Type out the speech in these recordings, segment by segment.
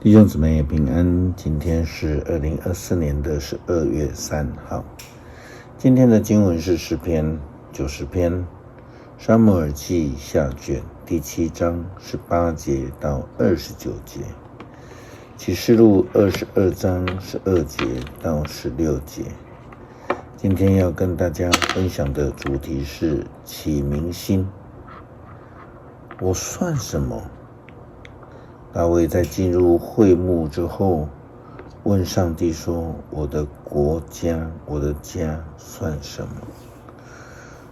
弟兄姊妹平安，今天是2024年的12月3号。今天的经文是诗篇90篇，撒母耳记下卷第7章18节到29节，启示录22章12节到16节。今天要跟大家分享的主题是起明心。我算什么？大卫在进入会幕之后，问上帝说：“我的国家，我的家算什么？”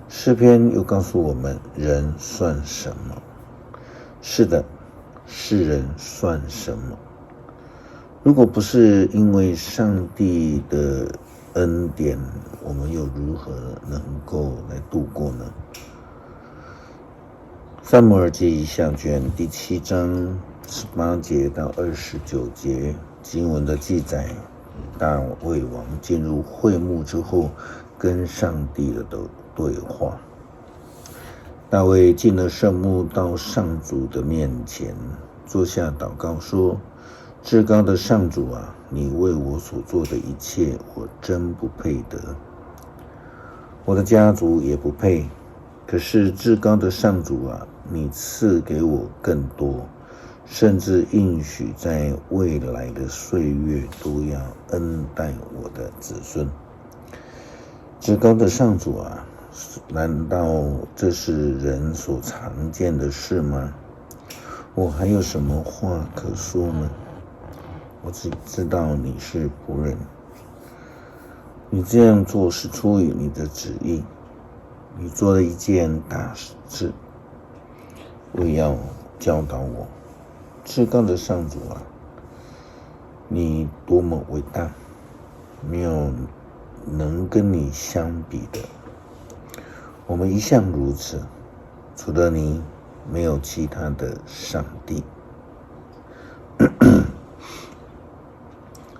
诗篇又告诉我们，人算什么？是的，世人算什么？如果不是因为上帝的恩典，我们又如何能够来度过呢？撒母耳记下卷第7章18节到29节经文的记载，大卫王进入会幕之后跟上帝的对话。大卫进了圣幕，到上主的面前坐下祷告说：“至高的上主啊，你为我所做的一切，我真不配得，我的家族也不配。可是至高的上主啊，你赐给我更多，甚至应许在未来的岁月都要恩待我的子孙。至高的上主啊，难道这是人所常见的事吗？我还有什么话可说呢？我只知道你是仆人，你这样做是出于你的旨意，你做了一件大事，为要教导我。至高的上主啊，你多么伟大，没有能跟你相比的。我们一向如此，除了你，没有其他的上帝。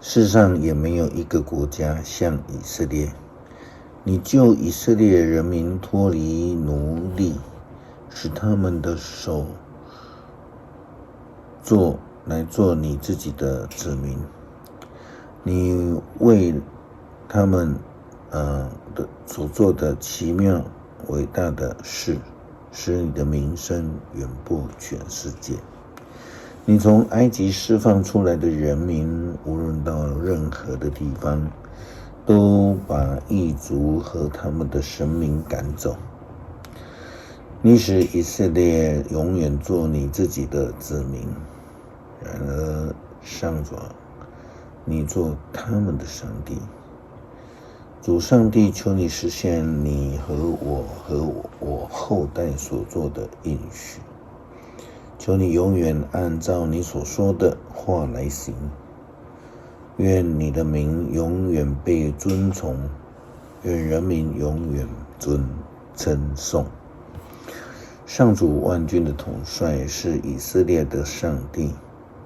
世上也没有一个国家像以色列，你救以色列人民脱离奴隶，使他们的手来做你自己的子民。你为他们所做的奇妙伟大的事，使你的名声远播全世界。你从埃及释放出来的人民，无论到任何的地方，都把异族和他们的神明赶走。你使以色列永远做你自己的子民。然而上主啊，你做他们的上帝。主上帝，求你实现你和我后代所做的应许。求你永远按照你所说的话来行。愿你的名永远被尊崇，愿人民永远称颂。上主万军的统帅是以色列的上帝，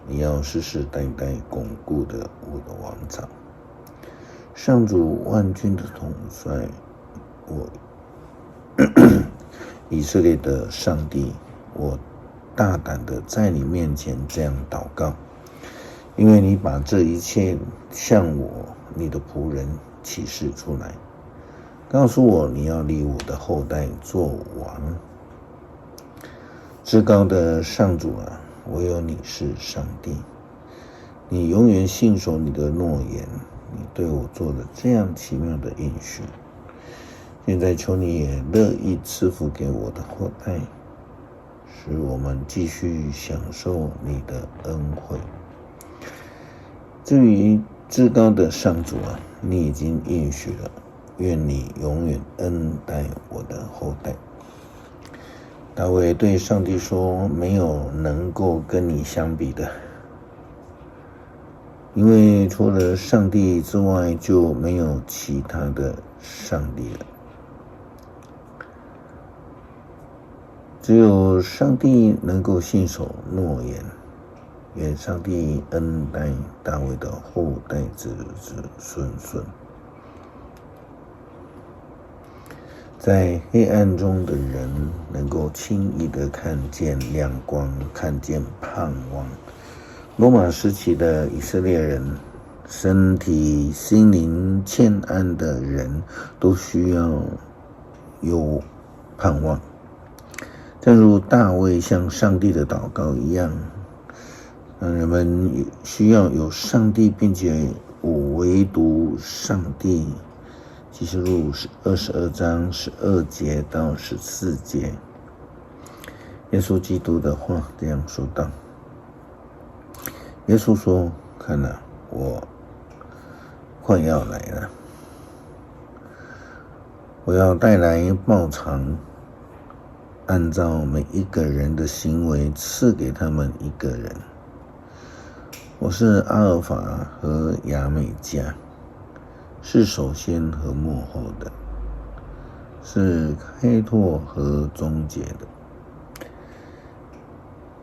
你要世世代代巩固的我的王朝。上主万军的统帅，以色列的上帝，我大胆的在你面前这样祷告，因为你把这一切向我你的仆人启示出来，告诉我你要立我的后代做王。至高的上主啊，唯有你是上帝，你永远信守你的诺言，你对我做了这样奇妙的应许。现在求你也乐意赐福给我的后代，使我们继续享受你的恩惠。至于至高的上主啊，你已经应许了，愿你永远恩待我的后代。大卫对上帝说：“没有能够跟你相比的，因为除了上帝之外，就没有其他的上帝了。只有上帝能够信守诺言。愿上帝恩待大卫的后代子孙。在黑暗中的人能够轻易的看见亮光，看见盼望，罗马时期的以色列人，身体心灵欠安的人都需要有盼望，正如大卫向上帝的祷告一样，人们需要有上帝，并且唯独上帝。启示录22章12节到14节，耶稣基督的话这样说道：耶稣说，看哪，我快要来了，我要带来报偿，按照每一个人的行为赐给他们一个人。我是阿尔法和亚美加，是首先和末后的，是开拓和终结的。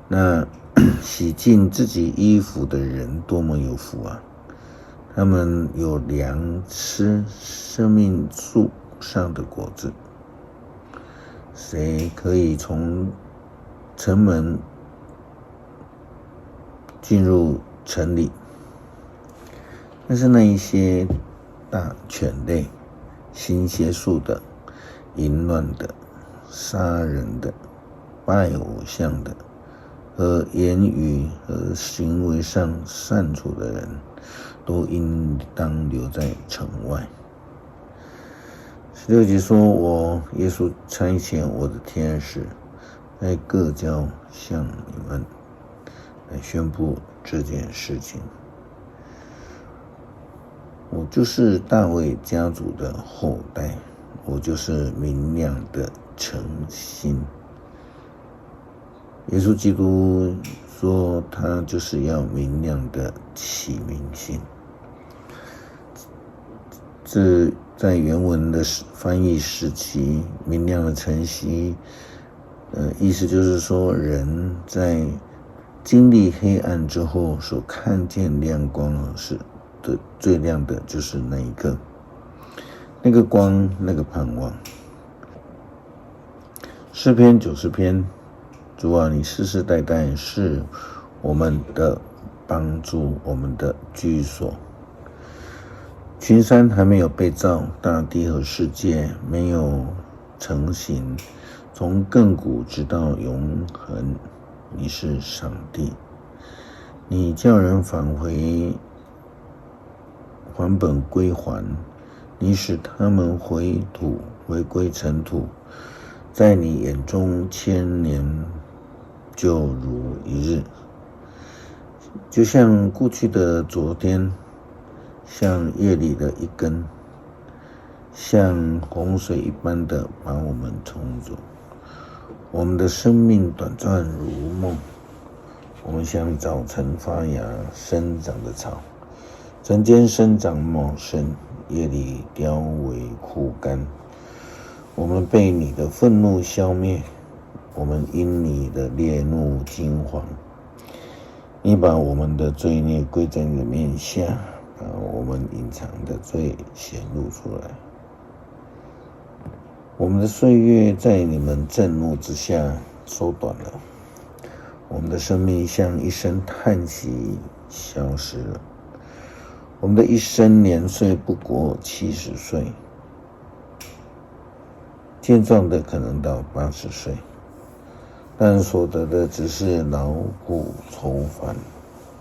那洗净自己衣服的人多么有福啊！他们有粮吃生命树上的果子。谁可以从城门进入城里？但是那一些大犬类、行邪术的、淫乱的、杀人的、拜偶像的和言语和行为上擅处的人，都应当留在城外。16节说，我耶稣差遣我的天使在各教向你们来宣布这件事情。我就是大卫家族的后代，我就是明亮的晨星。耶稣基督说，他就是要明亮的启明星。这在原文的翻译时期，明亮的晨曦，意思就是说，人在经历黑暗之后所看见亮光的最亮的就是那个光，那个盼望。诗篇90篇，主啊，你世世代代是我们的帮助，我们的居所。群山还没有被造，大地和世界没有成型，从亘古直到永恒，你是上帝。你叫人返本归还，你使他们回归尘土，在你眼中千年就如一日，就像过去的昨天，像夜里的一根，像洪水一般的把我们冲走。我们的生命短暂如梦，我们像早晨发芽生长的草，晨间生长茂盛，夜里凋萎枯干。我们被你的愤怒消灭，我们因你的烈怒惊惶。你把我们的罪孽归在你的面下，把我们隐藏的罪显露出来。我们的岁月在你们震怒之下缩短了，我们的生命像一声叹息消失了。我们的一生年岁不过70岁，健壮的可能到80岁，但所得的只是劳苦愁烦，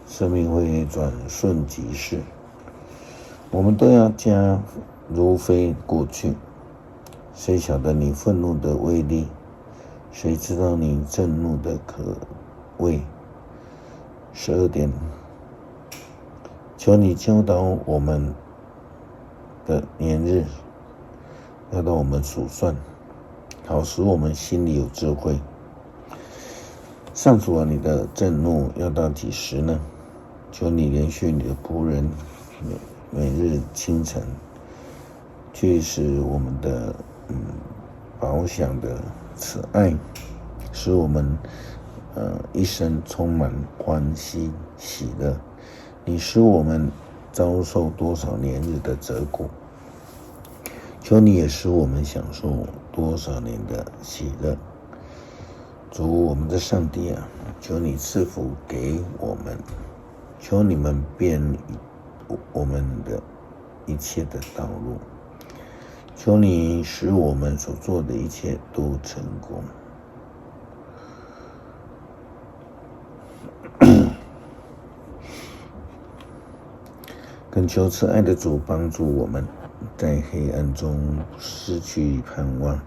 生命会转瞬即逝。我们都要加如飞过去。谁晓得你愤怒的威力？谁知道你震怒的可畏？12点，求你教导我们的年日，教导我们数算，好使我们心里有智慧。上主啊，你的震怒要到几时呢？求你连续你的仆人每日清晨，去使我们的饱享的慈爱，使我们一生充满欢喜喜乐。你使我们遭受多少年日的折果，求你也使我们享受多少年的喜乐。主我们的上帝啊，求你赐福给我们，求你们变我们的一切的道路，求你使我们所做的一切都成功。恳求慈爱的主帮助我们，在黑暗中失去盼望，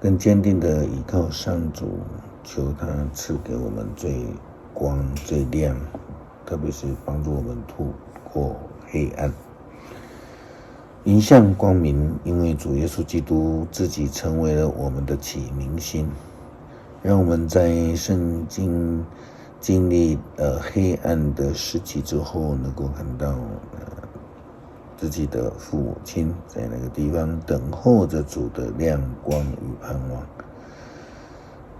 更坚定地依靠上主，求他赐给我们最光最亮，特别是帮助我们突破黑暗，迎向光明。因为主耶稣基督自己成为了我们的启明星，让我们在圣经经历黑暗的时期之后，能够看到自己的父母亲在那个地方等候着主的亮光与盼望。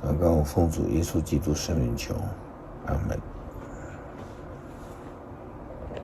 祷告奉主耶稣基督圣名求，阿们。